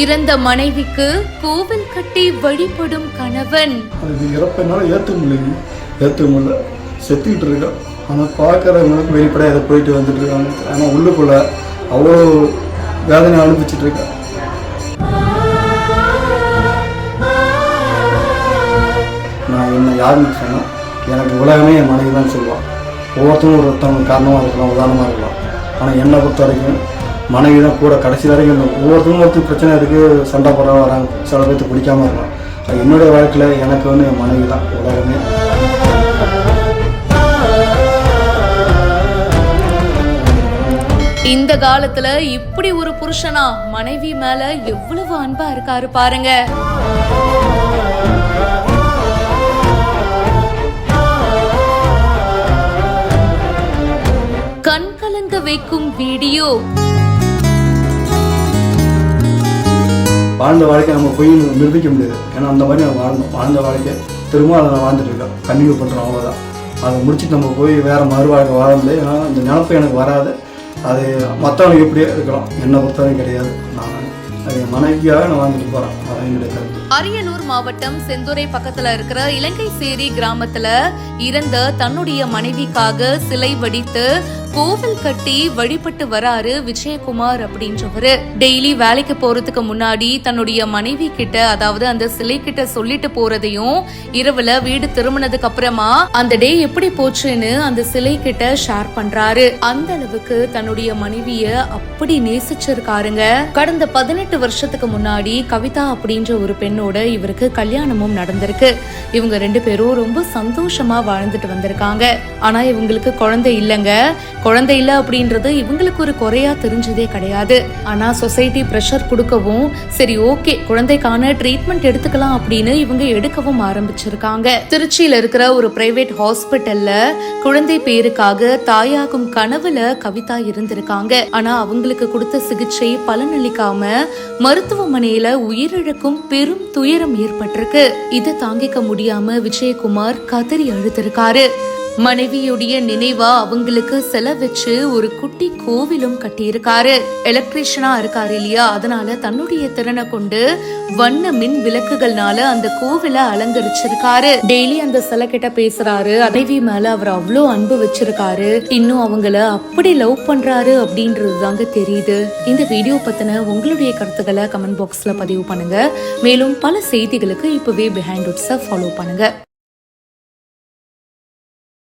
இறந்த மனைவிக்கு கோவில் கட்டி வழிபடும் கணவன். அது இறப்பனால ஏற்ற முடியல செத்துக்கிட்டு இருக்கான். ஆனால் பார்க்குறவங்களுக்கு வெளிப்படையாக அதை போயிட்டு வந்துட்டு இருக்காங்க. ஆனால் உள்ளுக்குள்ள அவ்வளோ வேதனை அனுப்பிச்சிட்டு இருக்கா. நான் என்ன யாருன்னு சொன்னேன், எனக்கு உலகமே என் மனைவி தான் சொல்லுவான். ஒவ்வொருத்தரும் ஒருத்தவங்க காரணமாக இருக்கலாம், உதாரணமாக இருக்கலாம். ஆனால் என்னை பொறுத்த வரைக்கும் மனைவி தான் கூட கடைசி வரைக்கும். ஒவ்வொருத்தரும் ஒருத்தர் பிரச்சனை இருக்குது, சண்டை போட வராங்க, சில பேர்த்து பிடிக்காமல் இருக்கலாம். அது என்னுடைய வாழ்க்கையில் எனக்கு என் மனைவி தான் உலகமே. இந்த காலத்துல இப்படி ஒரு புருஷனா மனைவி மேல எவ்வளவு அன்பா இருக்காரு பாருங்க. கண் கலங்க வைக்கும் வீடியோ. வாழ்ந்த வாழ்க்கை நம்ம போய் நிரூபிக்க முடியாது. ஏன்னா அந்த மாதிரி நான் வாழ்ந்த வாழ்க்கை திரும்ப அதை நான் வாழ்ந்துட்டு இருக்கேன், கண்டினியூ பண்ணுறோம், அவ்வளோதான். அதை முடிச்சுட்டு நம்ம போய் வேறு மறுவாழ்க்கை வாழ முடியாது. ஏன்னா அந்த நினப்பு எனக்கு வராது. அது மற்றவங்களுக்கு எப்படியே இருக்கலாம், என்னை பொறுத்தவரைக்கும் கிடையாது. நான் அது என் மனைவியாக நான் வாழ்ந்துட்டு போகிறேன். அதான் என்னுடைய கருத்து. அரியலூர் மாவட்டம் செந்துறை பக்கத்துல இருக்கிற இலங்கை சேரி கிராமத்துல இறந்த தன்னுடைய மனைவிக்காக சிலை வடித்து கோவில் கட்டி வழிபட்டு வராரு விஜயகுமார் அப்படின்றவரு. டெய்லி வேலைக்கு போறதுக்கு முன்னாடி தன்னுடைய மனைவி கிட்ட, அதாவது அந்த சிலை கிட்ட சொல்லிட்டு போறதையும், இரவுல வீடு திரும்பினதுக்கு அப்புறமா அந்த டே எப்படி போச்சுன்னு அந்த சிலை கிட்ட ஷேர் பண்றாரு. அந்த அளவுக்கு தன்னுடைய மனைவிய அப்படி நேசிச்சிருக்காருங்க. கடந்த 18 வருஷத்துக்கு முன்னாடி கவிதா அப்படின்ற ஒரு பெண்ணோட இவருக்கு கல்யாணமும் நடந்திருக்கு. இவங்க 2 பேரும் ரொம்ப சந்தோஷமா வாழ்ந்துட்டு வந்திருக்காங்க. ஆனா இவங்களுக்கு குழந்தை இல்லைங்க. குழந்தை இல்ல அப்படின்றது இவங்களுக்கு ஒரு குறையா தெரிஞ்சதே கிடையாது. ஆனா சொசைட்டி பிரஷர் கொடுக்கவும், சரி ஓகே குழந்தைக்கான ட்ரீட்மெண்ட் எடுத்துக்கலாம் அப்படின்னு இவங்க எடுக்கவும் ஆரம்பிச்சிருக்காங்க. திருச்சியில இருக்கிற ஒரு பிரைவேட் ஹாஸ்பிட்டல்ல குழந்தை பேருக்காக தாயாகும் கனவுல கவிதா இருந்திருக்காங்க. ஆனா அவங்களுக்கு கொடுத்த சிகிச்சை பலனளிக்காம மருத்துவமனையில உயிரிழக்கும் பெரும் துயரம் ஏற்பட்டிருக்கு. இதை தாங்கிக்க முடியாம விஜயகுமார் கதறி அழுத்திருக்காரு. மனைவியுடைய நினைவா அவங்களுக்கு செலவச்சு ஒரு குட்டி கோவிலும் கட்டியிருக்காரு. எலக்ட்ரீஷியனா இருக்காரு இல்லையா, அதனால தன்னுடைய திறனை கொண்டு வண்ண மின் விளக்குகள்னால அந்த கோவிலை அலங்கரிச்சிருக்காரு. டெய்லி அந்த சிலை கிட்ட பேசுறாரு. மனைவி மேல அவர் அவ்வளோ அன்பு வச்சிருக்காரு. இன்னும் அவங்கள அப்படி லவ் பண்றாரு அப்படின்றது தாங்க தெரியுது. இந்த வீடியோ பத்தின உங்களுடைய கருத்துக்களை கமெண்ட் பாக்ஸ்ல பதிவு பண்ணுங்க. மேலும் பல செய்திகளுக்கு இப்பவே பிஹைண்ட் ரூட்ஸை ஃபாலோ பண்ணுங்க.